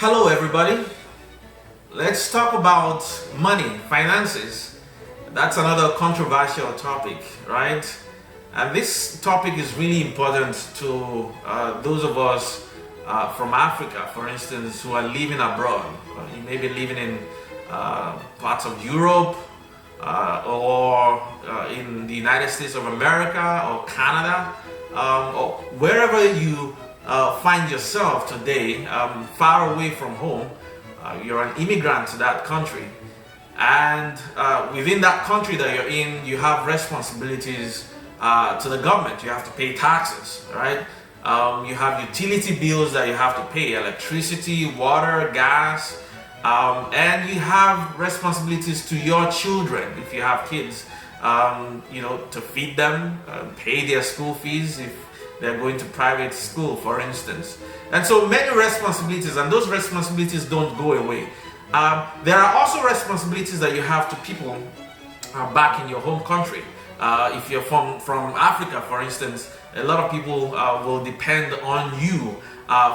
Hello everybody. Let's talk about money, finances. That's another controversial topic, right? And this topic is really important to those of us from Africa, for instance, who are living abroad. You may be living in parts of Europe or in the United States of America or Canada or wherever you find yourself today, far away from home. You're an immigrant to that country, and within that country that you're in, you have responsibilities to the government. You have to pay taxes, right? You have utility bills that you have to pay: electricity, water, gas, and you have responsibilities to your children if you have kids. To feed them, pay their school fees if they're going to private school, for instance. And so many responsibilities, and those responsibilities don't go away. There are also responsibilities that you have to people back in your home country. If you're from Africa, for instance, a lot of people will depend on you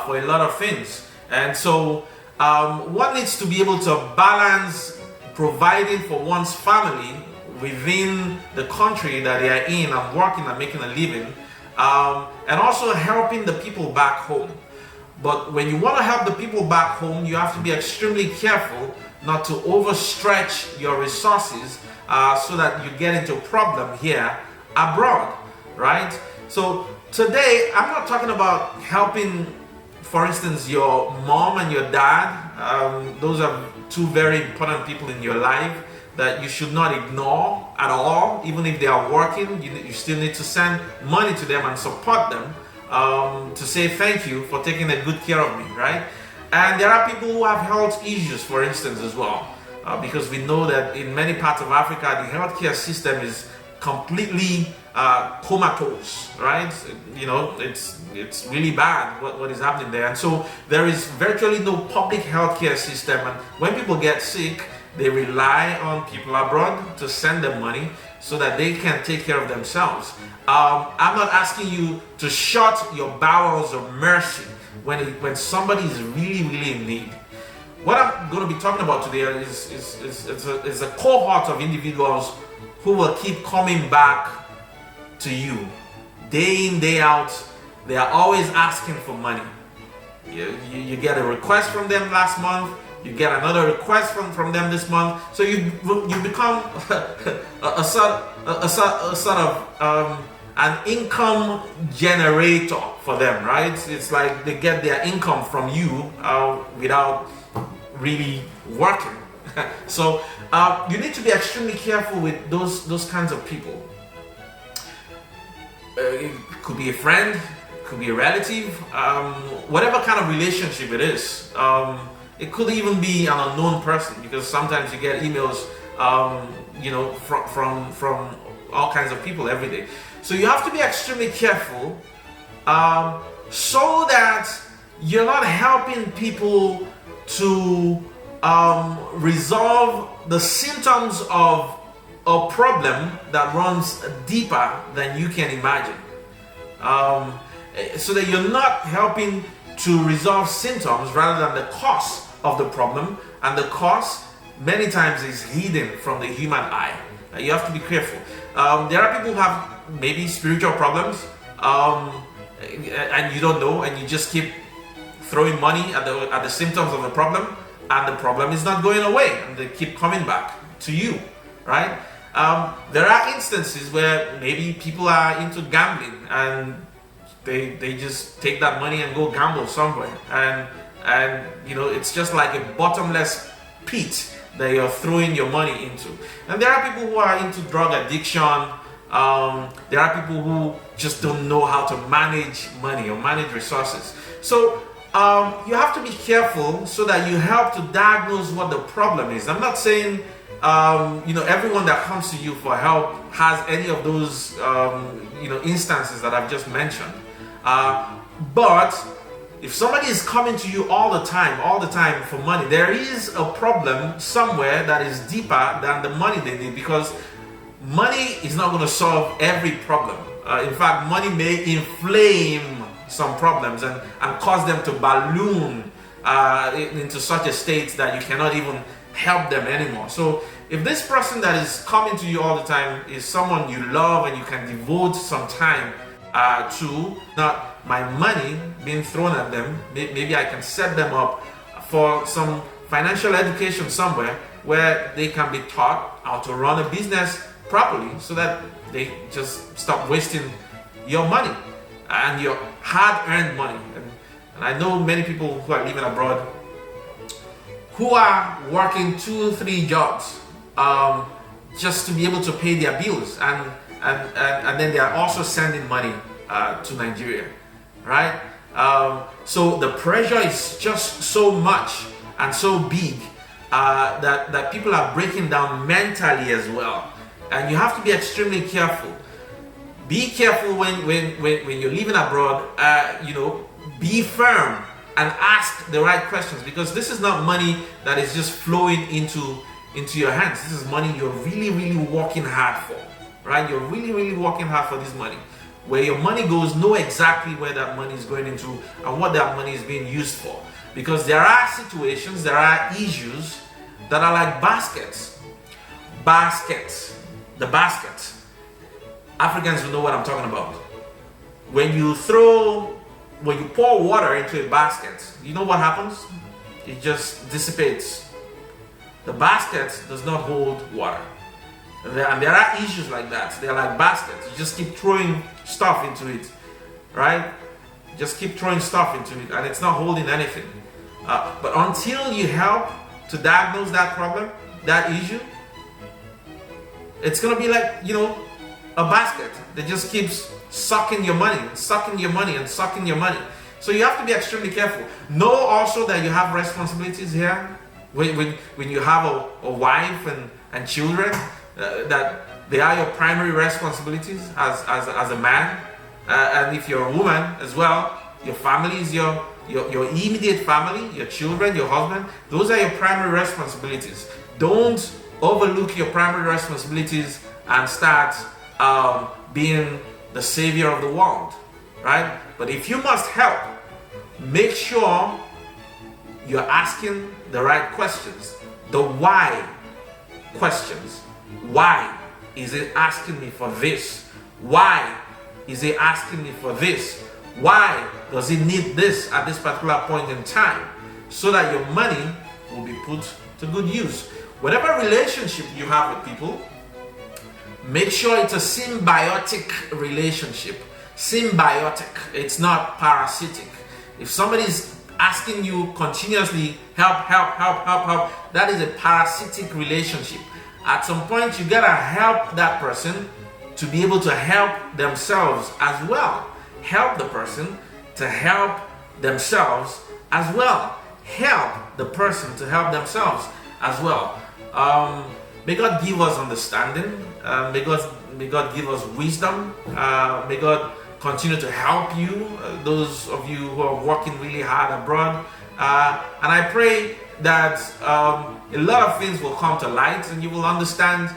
for a lot of things. And so one needs to be able to balance providing for one's family within the country that they are in and working and making a living, and also helping the people back home. But when you want to help the people back home, you have to be extremely careful not to overstretch your resources so that you get into a problem here abroad, right? So today, I'm not talking about helping, for instance, your mom and your dad. Those are two very important people in your life that you should not ignore at all. Even if they are working, you still need to send money to them and support them to say thank you for taking a good care of me, right? And there are people who have health issues, for instance, as well, because we know that in many parts of Africa, the healthcare system is completely comatose, right? It's really bad what is happening there. And so there is virtually no public healthcare system, and when people get sick, they rely on people abroad to send them money so that they can take care of themselves. I'm not asking you to shut your bowels of mercy when somebody is really, really in need. What I'm going to be talking about today is a cohort of individuals who will keep coming back to you day in, day out. They are always asking for money. You get a request from them last month, you get another request from them this month, so you become a sort of an income generator for them, right? It's like they get their income from you without really working. So you need to be extremely careful with those kinds of people. It could be a friend, it could be a relative, whatever kind of relationship it is. It could even be an unknown person, because sometimes you get emails, from all kinds of people every day. So you have to be extremely careful, so that you're not helping people to resolve the symptoms of a problem that runs deeper than you can imagine. So that you're not helping to resolve symptoms rather than the cause of the problem, and the cause many times is hidden from the human eye. You have to be careful. There are people who have maybe spiritual problems, and you don't know, and you just keep throwing money at the symptoms of the problem, and the problem is not going away, and they keep coming back to you, right? There are instances where maybe people are into gambling, and they just take that money and go gamble somewhere, and it's just like a bottomless pit that you're throwing your money into. And there are people who are into drug addiction. There are people who just don't know how to manage money or manage resources. So you have to be careful so that you help to diagnose what the problem is. I'm not saying everyone that comes to you for help has any of those instances that I've just mentioned. But if somebody is coming to you all the time for money, there is a problem somewhere that is deeper than the money they need, because money is not going to solve every problem. In fact, money may inflame some problems and cause them to balloon into such a state that you cannot even help them anymore. So if this person that is coming to you all the time is someone you love and you can devote some time to, not my money being thrown at them, maybe I can set them up for some financial education somewhere where they can be taught how to run a business properly, so that they just stop wasting your money and your hard-earned money. And I know many people who are living abroad who are working 2-3 jobs just to be able to pay their bills, and then they are also sending money to Nigeria, right? So the pressure is just so much and so big that people are breaking down mentally as well. And you have to be extremely careful. Be careful when you're living abroad. Be firm and ask the right questions, because this is not money that is just flowing into your hands. This is money you're really working hard for, right? You're really working hard for this money. Where your money goes, know exactly where that money is going into and what that money is being used for. Because there are situations, there are issues that are like baskets. The baskets. Africans will know what I'm talking about. When you pour water into a basket, you know what happens? It just dissipates. The basket does not hold water. And there are issues like that. They're like baskets. You just keep throwing stuff into it, right? Just keep throwing stuff into it, and it's not holding anything. But until you help to diagnose that problem, that issue, it's gonna be like, a basket that just keeps sucking your money. So you have to be extremely careful. Know also that you have responsibilities here. When you have a wife and children, that they are your primary responsibilities as a man. And if you're a woman as well, your family is your immediate family, your children, your husband. Those are your primary responsibilities. Don't overlook your primary responsibilities and start being the savior of the world, right? But if you must help, make sure you're asking the right questions, the why questions. Why is it asking me for this? Why is it asking me for this? Why does it need this at this particular point in time? So that your money will be put to good use. Whatever relationship you have with people, make sure it's a symbiotic relationship. Symbiotic. It's not parasitic. If somebody's asking you continuously, help, that is a parasitic relationship. At some point, you gotta help that person to be able to help themselves as well. Help the person to help themselves as well. Help the person to help themselves as well. May God give us understanding. May God give us wisdom. May God continue to help you, those of you who are working really hard abroad. And I pray that a lot of things will come to light and you will understand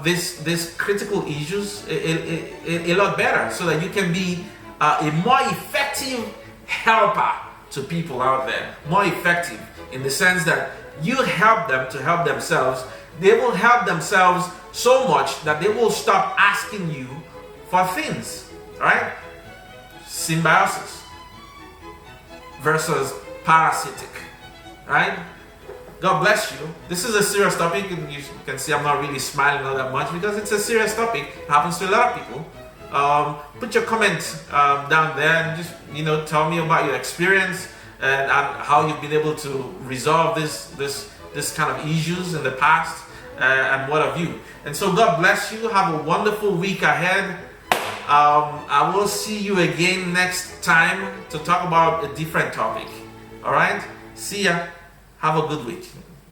these critical issues a lot better, so that you can be a more effective helper to people out there. More effective in the sense that you help them to help themselves. They will help themselves so much that they will stop asking you for things, right? Symbiosis versus parasitic, right? God bless you. This is a serious topic, and you can see I'm not really smiling all that much because it's a serious topic. It happens to a lot of people. Put your comments down there and just tell me about your experience and how you've been able to resolve this kind of issues in the past, and what have you. And so God bless you. Have a wonderful week ahead. I will see you again next time to talk about a different topic. All right? See ya. Have a good week.